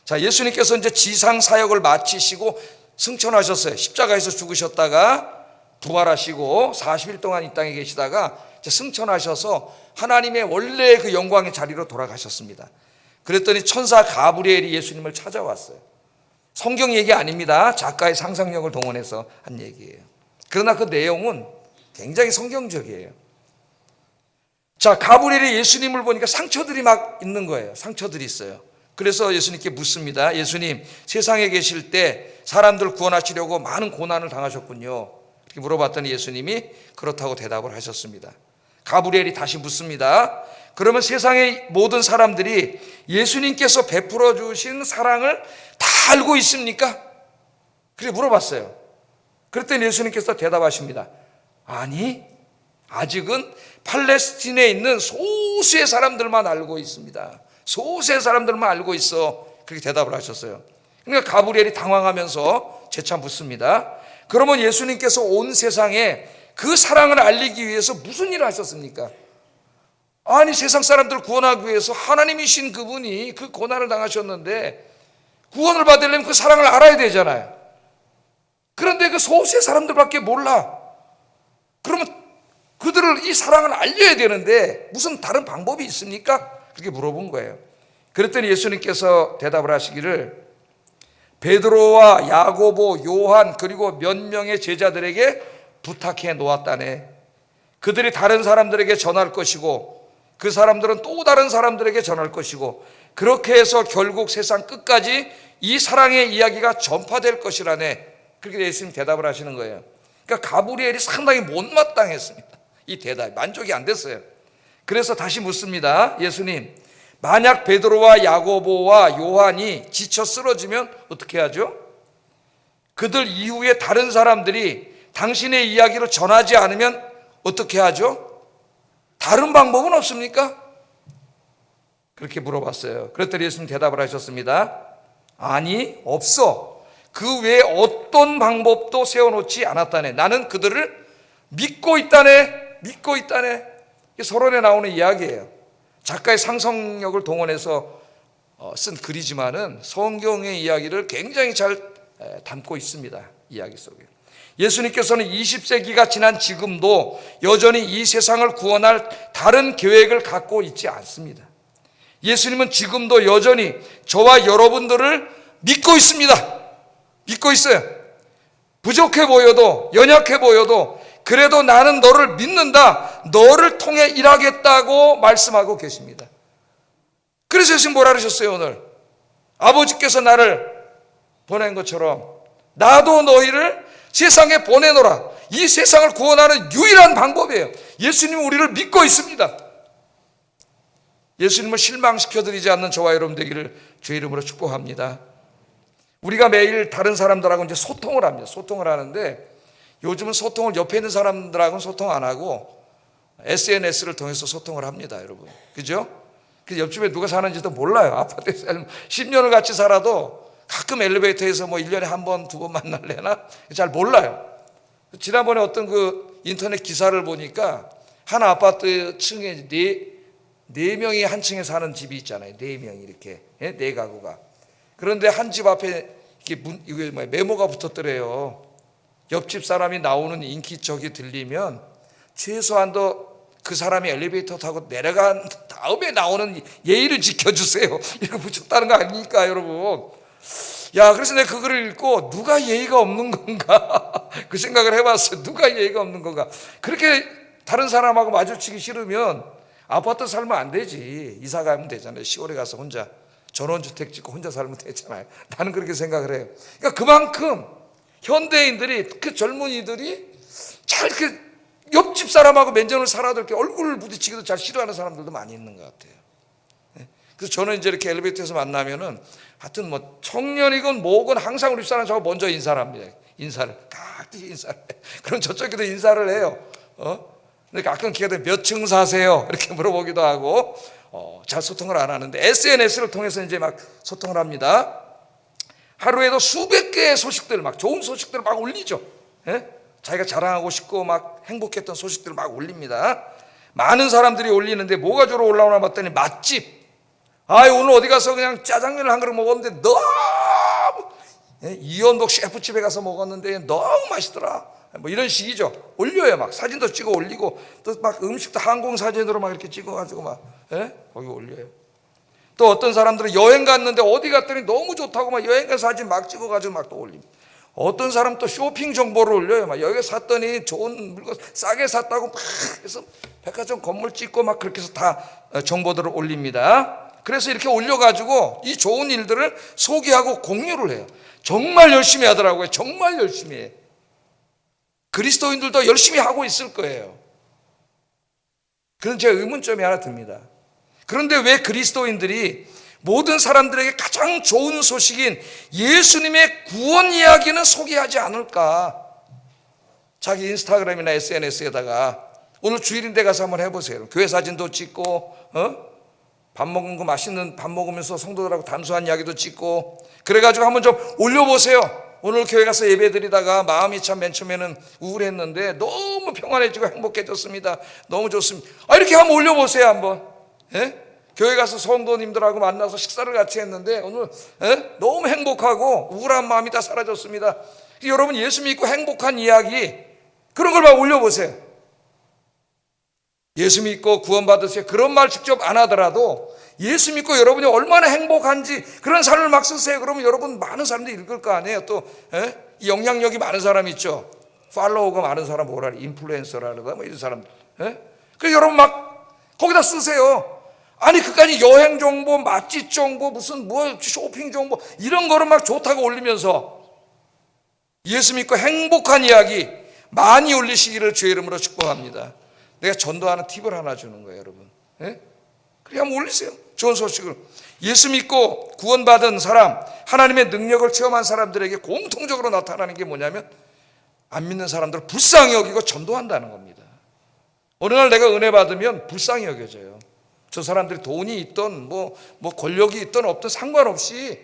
자, 예수님께서 이제 지상 사역을 마치시고 승천하셨어요. 십자가에서 죽으셨다가 부활하시고 40일 동안 이 땅에 계시다가 이제 승천하셔서 하나님의 원래의 그 영광의 자리로 돌아가셨습니다. 그랬더니 천사 가브리엘이 예수님을 찾아왔어요. 성경 얘기 아닙니다. 작가의 상상력을 동원해서 한 얘기예요. 그러나 그 내용은 굉장히 성경적이에요. 자, 가브리엘이 예수님을 보니까 상처들이 막 있는 거예요. 상처들이 있어요. 그래서 예수님께 묻습니다. 예수님, 세상에 계실 때 사람들 구원하시려고 많은 고난을 당하셨군요. 이렇게 물어봤더니 예수님이 그렇다고 대답을 하셨습니다. 가브리엘이 다시 묻습니다. 그러면 세상의 모든 사람들이 예수님께서 베풀어 주신 사랑을 다 알고 있습니까? 그렇게 물어봤어요. 그랬더니 예수님께서 대답하십니다. 아니, 아직은 팔레스틴에 있는 소수의 사람들만 알고 있습니다. 소수의 사람들만 알고 있어. 그렇게 대답을 하셨어요. 그러니까 가브리엘이 당황하면서 재차 묻습니다. 그러면 예수님께서 온 세상에 그 사랑을 알리기 위해서 무슨 일을 하셨습니까? 아니, 세상 사람들을 구원하기 위해서 하나님이신 그분이 그 고난을 당하셨는데 구원을 받으려면 그 사랑을 알아야 되잖아요. 그런데 그 소수의 사람들밖에 몰라. 그러면 그들을 이 사랑을 알려야 되는데 무슨 다른 방법이 있습니까? 그렇게 물어본 거예요. 그랬더니 예수님께서 대답을 하시기를 베드로와 야고보, 요한 그리고 몇 명의 제자들에게 부탁해 놓았다네. 그들이 다른 사람들에게 전할 것이고 그 사람들은 또 다른 사람들에게 전할 것이고 그렇게 해서 결국 세상 끝까지 이 사랑의 이야기가 전파될 것이라네. 그렇게 예수님 대답을 하시는 거예요. 그러니까 가브리엘이 상당히 못마땅했습니다. 이 대답이 만족이 안 됐어요. 그래서 다시 묻습니다. 예수님, 만약 베드로와 야고보와 요한이 지쳐 쓰러지면 어떻게 하죠? 그들 이후에 다른 사람들이 당신의 이야기를 전하지 않으면 어떻게 하죠? 다른 방법은 없습니까? 그렇게 물어봤어요. 그랬더니 예수님 대답을 하셨습니다. 아니, 없어. 그 외에 어떤 방법도 세워놓지 않았다네. 나는 그들을 믿고 있다네. 믿고 있다네. 이게 서론에 나오는 이야기예요. 작가의 상상력을 동원해서 쓴 글이지만은 성경의 이야기를 굉장히 잘 담고 있습니다. 이야기 속에. 예수님께서는 20세기가 지난 지금도 여전히 이 세상을 구원할 다른 계획을 갖고 있지 않습니다. 예수님은 지금도 여전히 저와 여러분들을 믿고 있습니다. 믿고 있어요. 부족해 보여도, 연약해 보여도 그래도 나는 너를 믿는다. 너를 통해 일하겠다고 말씀하고 계십니다. 그래서 예수님 뭐라 그러셨어요? 오늘 아버지께서 나를 보낸 것처럼 나도 너희를 세상에 보내노라. 이 세상을 구원하는 유일한 방법이에요. 예수님은 우리를 믿고 있습니다. 예수님을 실망시켜드리지 않는 저와 여러분 되기를 주의 이름으로 축복합니다. 우리가 매일 다른 사람들하고 이제 소통을 합니다. 소통을 하는데 요즘은 소통을 옆에 있는 사람들하고는 소통 안 하고 SNS를 통해서 소통을 합니다, 여러분. 그죠? 그래서 옆집에 누가 사는지도 몰라요. 아파트에서 10년을 같이 살아도 가끔 엘리베이터에서 뭐 1년에 한 번, 두 번 만날래나? 잘 몰라요. 지난번에 어떤 그 인터넷 기사를 보니까 한 아파트 층에 네 명이 한 층에 사는 집이 있잖아요. 4명이 이렇게. 네 가구가. 그런데 한 집 앞에 이게 메모가 붙었더래요. 옆집 사람이 나오는 인기척이 들리면 최소한도 그 사람이 엘리베이터 타고 내려간 다음에 나오는 예의를 지켜주세요. 이렇게 붙였다는 거 아닙니까, 여러분? 야, 그래서 내가 그 글을 읽고 누가 예의가 없는 건가 그 생각을 해봤어요. 누가 예의가 없는 건가. 그렇게 다른 사람하고 마주치기 싫으면 아파트 살면 안 되지. 이사 가면 되잖아요. 시골에 가서 혼자 전원주택 짓고 혼자 살면 되잖아요. 나는 그렇게 생각을 해요. 그러니까 그만큼 현대인들이, 그 젊은이들이 잘 이렇게 옆집 사람하고 맨전을 살아도 이렇게 얼굴을 부딪히기도 잘 싫어하는 사람들도 많이 있는 것 같아요. 그래서 저는 이제 이렇게 엘리베이터에서 만나면은 하여튼 뭐 청년이건 뭐건 항상 우리 사람 저하고 먼저 인사를 합니다. 인사를 가끔씩 인사를 해. 그럼 저쪽에도 인사를 해요. 근데 가끔 기회가 되면 몇 층 사세요? 이렇게 물어보기도 하고 잘 소통을 안 하는데 SNS를 통해서 이제 막 소통을 합니다. 하루에도 수백 개의 소식들, 막 좋은 소식들을 막 올리죠. 자기가 자랑하고 싶고 막 행복했던 소식들을 막 올립니다. 많은 사람들이 올리는데 뭐가 주로 올라오나 봤더니 맛집. 오늘 어디 가서 그냥 짜장면을 한 그릇 먹었는데 너무, 이연복 셰프 집에 가서 먹었는데 너무 맛있더라. 뭐 이런 식이죠. 올려요. 막 사진도 찍어 올리고, 또 막 음식도 항공 사진으로 막 이렇게 찍어가지고 막 거기 올려요. 또 어떤 사람들은 여행 갔는데 어디 갔더니 너무 좋다고 막 여행 간 사진 막 찍어가지고 막 또 올립니다. 어떤 사람 또 쇼핑 정보를 올려요. 막 여기 샀더니 좋은 물건 싸게 샀다고 막 해서 백화점 건물 찍고 막 그렇게 해서 다 정보들을 올립니다. 그래서 이렇게 올려가지고 이 좋은 일들을 소개하고 공유를 해요. 정말 열심히 하더라고요. 정말 열심히 해. 그리스도인들도 열심히 하고 있을 거예요. 그런 제 의문점이 하나 듭니다. 그런데 왜 그리스도인들이 모든 사람들에게 가장 좋은 소식인 예수님의 구원 이야기는 소개하지 않을까? 자기 인스타그램이나 SNS에다가 오늘 주일인데 가서 한번 해보세요. 교회 사진도 찍고 밥 먹은 거 맛있는 밥 먹으면서 성도들하고 단수한 이야기도 찍고 그래가지고 한번 좀 올려보세요. 오늘 교회 가서 예배 드리다가 마음이 참 맨 처음에는 우울했는데 너무 평안해지고 행복해졌습니다. 너무 좋습니다. 이렇게 한번 올려보세요. 한번. 교회 가서 성도님들하고 만나서 식사를 같이 했는데 오늘 너무 행복하고 우울한 마음이 다 사라졌습니다. 여러분 예수 믿고 행복한 이야기 그런 걸 막 올려보세요. 예수 믿고 구원받으세요. 그런 말 직접 안 하더라도 예수 믿고 여러분이 얼마나 행복한지 그런 삶을 막 쓰세요. 그러면 여러분 많은 사람들이 읽을 거 아니에요. 또 영향력이 많은 사람 있죠. 팔로워가 많은 사람 뭐라 그래, 인플루엔서라 그러다 뭐 이런 사람들. 그래서 여러분 막 거기다 쓰세요. 아니 그까지 여행 정보, 맛집 정보, 무슨 뭐 쇼핑 정보 이런 거를 막 좋다고 올리면서 예수 믿고 행복한 이야기 많이 올리시기를 주의 이름으로 축복합니다. 내가 전도하는 팁을 하나 주는 거예요, 여러분. 그래 한번 올리세요. 좋은 소식을. 예수 믿고 구원받은 사람, 하나님의 능력을 체험한 사람들에게 공통적으로 나타나는 게 뭐냐면 안 믿는 사람들을 불쌍히 여기고 전도한다는 겁니다. 어느 날 내가 은혜 받으면 불쌍히 여겨져요. 저 사람들이 돈이 있던 뭐 권력이 있던 없던 상관없이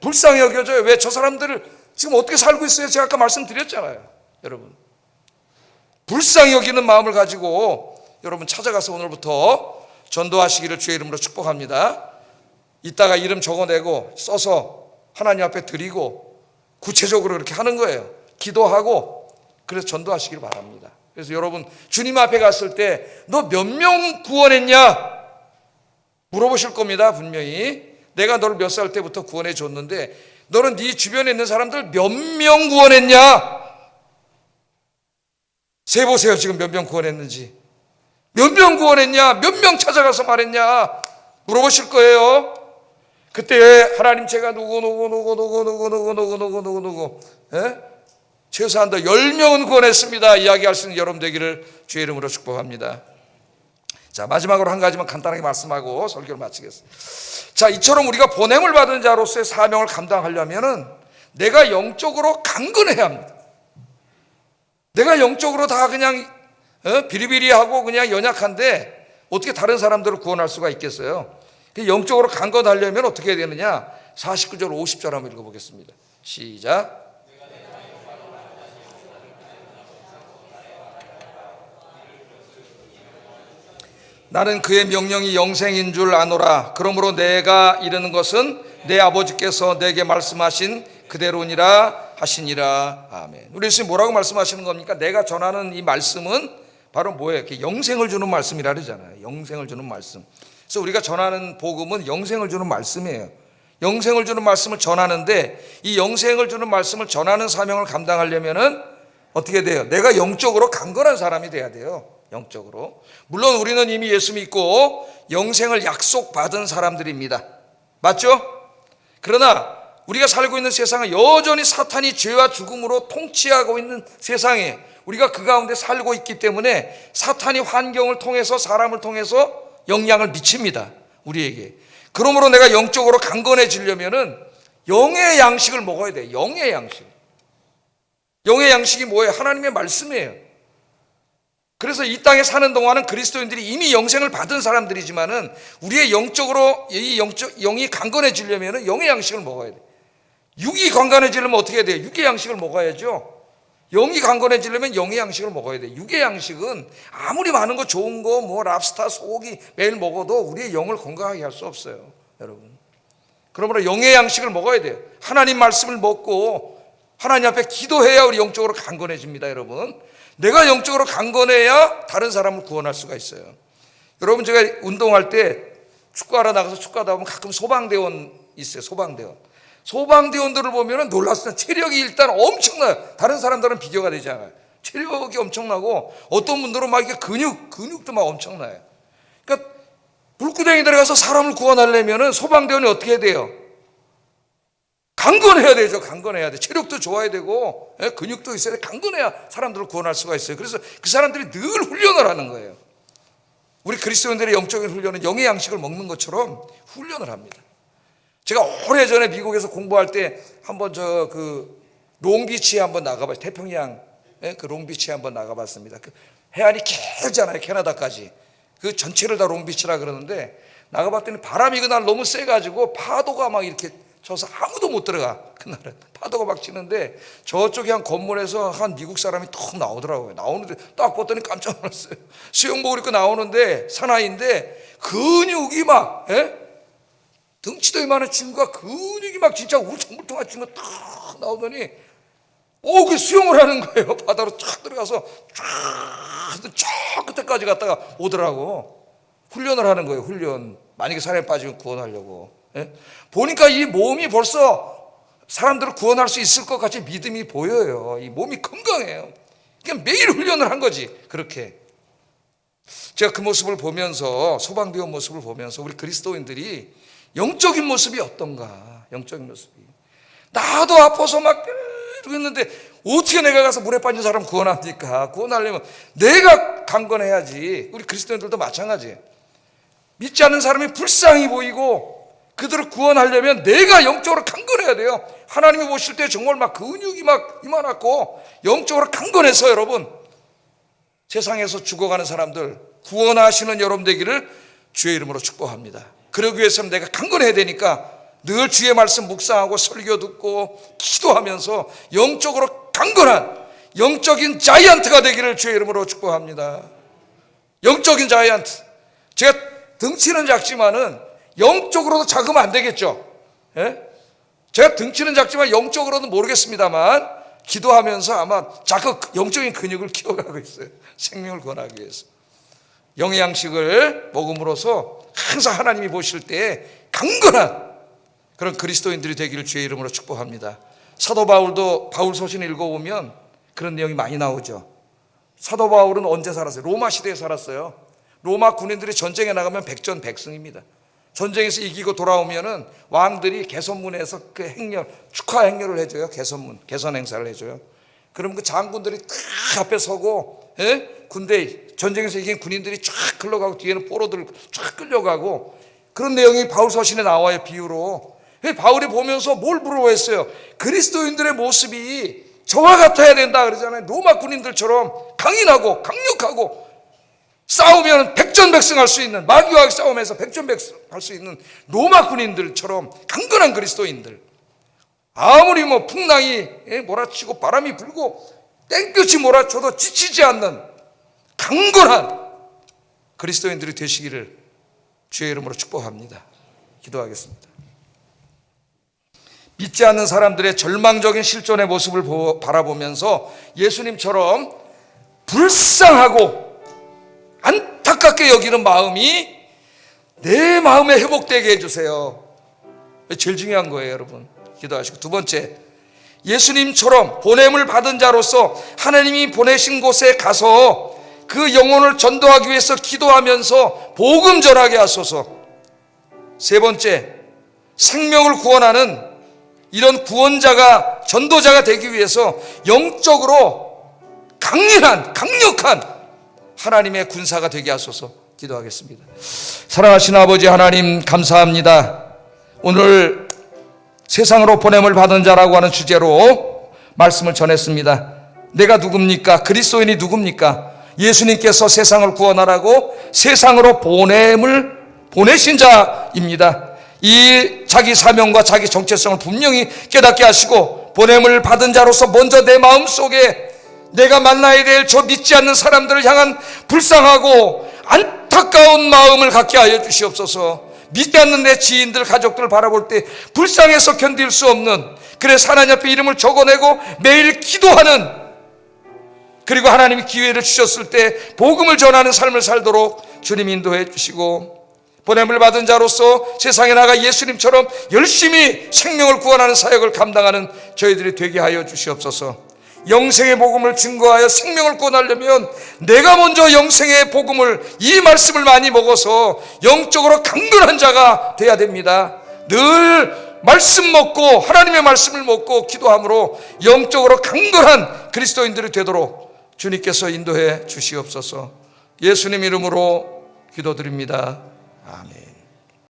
불쌍히 여겨져요. 왜? 저 사람들을 지금 어떻게 살고 있어요? 제가 아까 말씀드렸잖아요. 여러분 불쌍히 여기는 마음을 가지고 여러분 찾아가서 오늘부터 전도하시기를 주의 이름으로 축복합니다. 이따가 이름 적어내고 써서 하나님 앞에 드리고 구체적으로 이렇게 하는 거예요. 기도하고 그래서 전도하시길 바랍니다. 그래서 여러분 주님 앞에 갔을 때 너 몇 명 구원했냐? 물어보실 겁니다. 분명히. 내가 너를 몇 살 때부터 구원해 줬는데 너는 네 주변에 있는 사람들 몇 명 구원했냐? 세보세요. 지금 몇 명 구원했는지. 몇 명 구원했냐? 몇 명 찾아가서 말했냐? 물어보실 거예요. 그때 하나님 제가 누구 최소한 더 10명은 구원했습니다. 이야기할 수 있는 여러분 되기를 주의 이름으로 축복합니다. 자, 마지막으로 한 가지만 간단하게 말씀하고 설교를 마치겠습니다. 자, 이처럼 우리가 보냄을 받은 자로서의 사명을 감당하려면은 내가 영적으로 강건해야 합니다. 내가 영적으로 다 그냥 비리비리하고 그냥 연약한데 어떻게 다른 사람들을 구원할 수가 있겠어요? 영적으로 강건하려면 어떻게 해야 되느냐? 49절 50절 한번 읽어보겠습니다. 시작. 나는 그의 명령이 영생인 줄 아노라. 그러므로 내가 이르는 것은 내 아버지께서 내게 말씀하신 그대로니라 하시니라. 아멘. 우리 예수님 뭐라고 말씀하시는 겁니까? 내가 전하는 이 말씀은 바로 뭐예요? 영생을 주는 말씀이라 그러잖아요. 영생을 주는 말씀. 그래서 우리가 전하는 복음은 영생을 주는 말씀이에요. 영생을 주는 말씀을 전하는데, 이 영생을 주는 말씀을 전하는 사명을 감당하려면은 어떻게 돼요? 내가 영적으로 강건한 사람이 돼야 돼요. 영적으로. 물론 우리는 이미 예수 믿고 영생을 약속받은 사람들입니다. 맞죠? 그러나 우리가 살고 있는 세상은 여전히 사탄이 죄와 죽음으로 통치하고 있는 세상에 우리가 그 가운데 살고 있기 때문에 사탄이 환경을 통해서, 사람을 통해서 영향을 미칩니다, 우리에게. 그러므로 내가 영적으로 강건해지려면은 영의 양식을 먹어야 돼요. 영의 양식. 영의 양식이 뭐예요? 하나님의 말씀이에요. 그래서 이 땅에 사는 동안은 그리스도인들이 이미 영생을 받은 사람들이지만은 우리의 영적으로 영이 강건해지려면은 영의 양식을 먹어야 돼요. 육이 강건해지려면 어떻게 해야 돼요? 육의 양식을 먹어야죠. 영이 강건해지려면 영의 양식을 먹어야 돼요. 육의 양식은 아무리 많은 거 좋은 거, 뭐 랍스타, 소고기 매일 먹어도 우리의 영을 건강하게 할 수 없어요, 여러분. 그러므로 영의 양식을 먹어야 돼요. 하나님 말씀을 먹고 하나님 앞에 기도해야 우리 영적으로 강건해집니다, 여러분. 내가 영적으로 강건해야 다른 사람을 구원할 수가 있어요. 여러분, 제가 운동할 때 축구하러 나가서 축구하다 보면 가끔 소방대원 있어요. 소방대원들을 보면 놀랐어요. 체력이 일단 엄청나요. 다른 사람들은 비교가 되지 않아요. 체력이 엄청나고 어떤 분들은 막 이게 근육도 막 엄청나요. 그러니까 불구덩이 들어가서 사람을 구원하려면 소방대원이 어떻게 해야 돼요? 강건해야 되죠. 강건해야 돼. 체력도 좋아야 되고 근육도 있어야 돼. 강건해야 사람들을 구원할 수가 있어요. 그래서 그 사람들이 늘 훈련을 하는 거예요. 우리 그리스도인들의 영적인 훈련은 영의 양식을 먹는 것처럼 훈련을 합니다. 제가 오래전에 미국에서 공부할 때 한번 롱비치에 한번 나가봤어요. 태평양 그 롱비치에 한번 나가봤습니다. 그 해안이 길잖아요. 캐나다까지. 그 전체를 다 롱비치라 그러는데 나가봤더니 바람이 그날 너무 세가지고 파도가 막 이렇게 쳐서 아무도 못 들어가. 그날은 파도가 막 치는데 저쪽에 한 건물에서 한 미국 사람이 턱 나오더라고요. 나오는데 딱 봤더니 깜짝 놀랐어요. 수영복을 입고 나오는데 사나이인데 근육이 막 덩치도 이만한 친구가 근육이 막 진짜 울퉁불퉁한 친구가 탁 나오더니 그 수영을 하는 거예요. 바다로 쫙 들어가서 쫙 끝에까지 갔다가 오더라고. 훈련을 하는 거예요. 훈련. 만약에 산에 빠지면 구원하려고. 보니까 이 몸이 벌써 사람들을 구원할 수 있을 것 같이 믿음이 보여요. 이 몸이 건강해요. 그냥 매일 훈련을 한 거지. 그렇게 제가 그 모습을 보면서, 소방대원 모습을 보면서 우리 그리스도인들이 영적인 모습이 어떤가. 영적인 모습이 나도 아파서 막 이러겠는데 어떻게 내가 가서 물에 빠진 사람 구원합니까? 구원하려면 내가 강건해야지. 우리 그리스도인들도 마찬가지예요. 믿지 않는 사람이 불쌍히 보이고 그들을 구원하려면 내가 영적으로 강건해야 돼요. 하나님이 보실 때 정말 막 근육이 막 이만하고 영적으로 강건해서 여러분 세상에서 죽어가는 사람들 구원하시는 여러분 되기를 주의 이름으로 축복합니다. 그러기 위해서는 내가 강건해야 되니까 늘 주의 말씀 묵상하고 설교 듣고 기도하면서 영적으로 강건한 영적인 자이언트가 되기를 주의 이름으로 축복합니다. 영적인 자이언트. 제가 덩치는 작지만은 영적으로도 작으면 안 되겠죠. 제가 덩치는 작지만 영적으로는 모르겠습니다만 기도하면서 아마 자꾸 영적인 근육을 키워가고 있어요. 생명을 구원하기 위해서. 영의 양식을 먹음으로써 항상 하나님이 보실 때 강건한 그런 그리스도인들이 되기를 주의 이름으로 축복합니다. 사도 바울도 바울 서신을 읽어보면 그런 내용이 많이 나오죠. 사도 바울은 언제 살았어요? 로마 시대에 살았어요. 로마 군인들이 전쟁에 나가면 백전백승입니다. 전쟁에서 이기고 돌아오면은 왕들이 개선문에서 그 행렬, 축하 행렬을 해줘요. 개선 행사를 해줘요. 그럼 그 장군들이 딱 앞에 서고, 군대, 전쟁에서 이긴 군인들이 쫙 흘러가고 뒤에는 포로들 쫙 끌려가고 그런 내용이 바울 서신에 나와요. 비유로. 바울이 보면서 뭘 부러워했어요? 그리스도인들의 모습이 저와 같아야 된다 그러잖아요. 로마 군인들처럼 강인하고 강력하고 싸우면 백전백승할 수 있는, 마귀와 싸움에서 백전백승할 수 있는 로마 군인들처럼 강건한 그리스도인들. 아무리 뭐 풍랑이 몰아치고 바람이 불고 땡볕이 몰아쳐도 지치지 않는 강건한 그리스도인들이 되시기를 주의 이름으로 축복합니다. 기도하겠습니다. 믿지 않는 사람들의 절망적인 실존의 모습을 바라보면서 예수님처럼 불쌍하고 안타깝게 여기는 마음이 내 마음에 회복되게 해주세요. 제일 중요한 거예요, 여러분. 기도하시고, 두 번째, 예수님처럼 보냄을 받은 자로서 하나님이 보내신 곳에 가서 그 영혼을 전도하기 위해서 기도하면서 복음 전하게 하소서. 세 번째, 생명을 구원하는 이런 구원자가, 전도자가 되기 위해서 영적으로 강력한 하나님의 군사가 되게 하소서. 기도하겠습니다. 사랑하신 아버지 하나님, 감사합니다. 오늘 세상으로 보냄을 받은 자라고 하는 주제로 말씀을 전했습니다. 내가 누굽니까? 그리스도인이 누굽니까? 예수님께서 세상을 구원하라고 세상으로 보냄을 보내신 자입니다. 이 자기 사명과 자기 정체성을 분명히 깨닫게 하시고, 보냄을 받은 자로서 먼저 내 마음속에 내가 만나야 될 저 믿지 않는 사람들을 향한 불쌍하고 안타까운 마음을 갖게 하여 주시옵소서. 믿지 않는 내 지인들, 가족들을 바라볼 때 불쌍해서 견딜 수 없는, 그래서 하나님 앞에 이름을 적어내고 매일 기도하는, 그리고 하나님이 기회를 주셨을 때 복음을 전하는 삶을 살도록 주님 인도해 주시고, 보냄을 받은 자로서 세상에 나가 예수님처럼 열심히 생명을 구원하는 사역을 감당하는 저희들이 되게 하여 주시옵소서. 영생의 복음을 증거하여 생명을 구원하려면 내가 먼저 영생의 복음을, 이 말씀을 많이 먹어서 영적으로 강건한 자가 돼야 됩니다. 늘 말씀 먹고, 하나님의 말씀을 먹고 기도함으로 영적으로 강건한 그리스도인들이 되도록 주님께서 인도해 주시옵소서. 예수님 이름으로 기도드립니다. 아멘.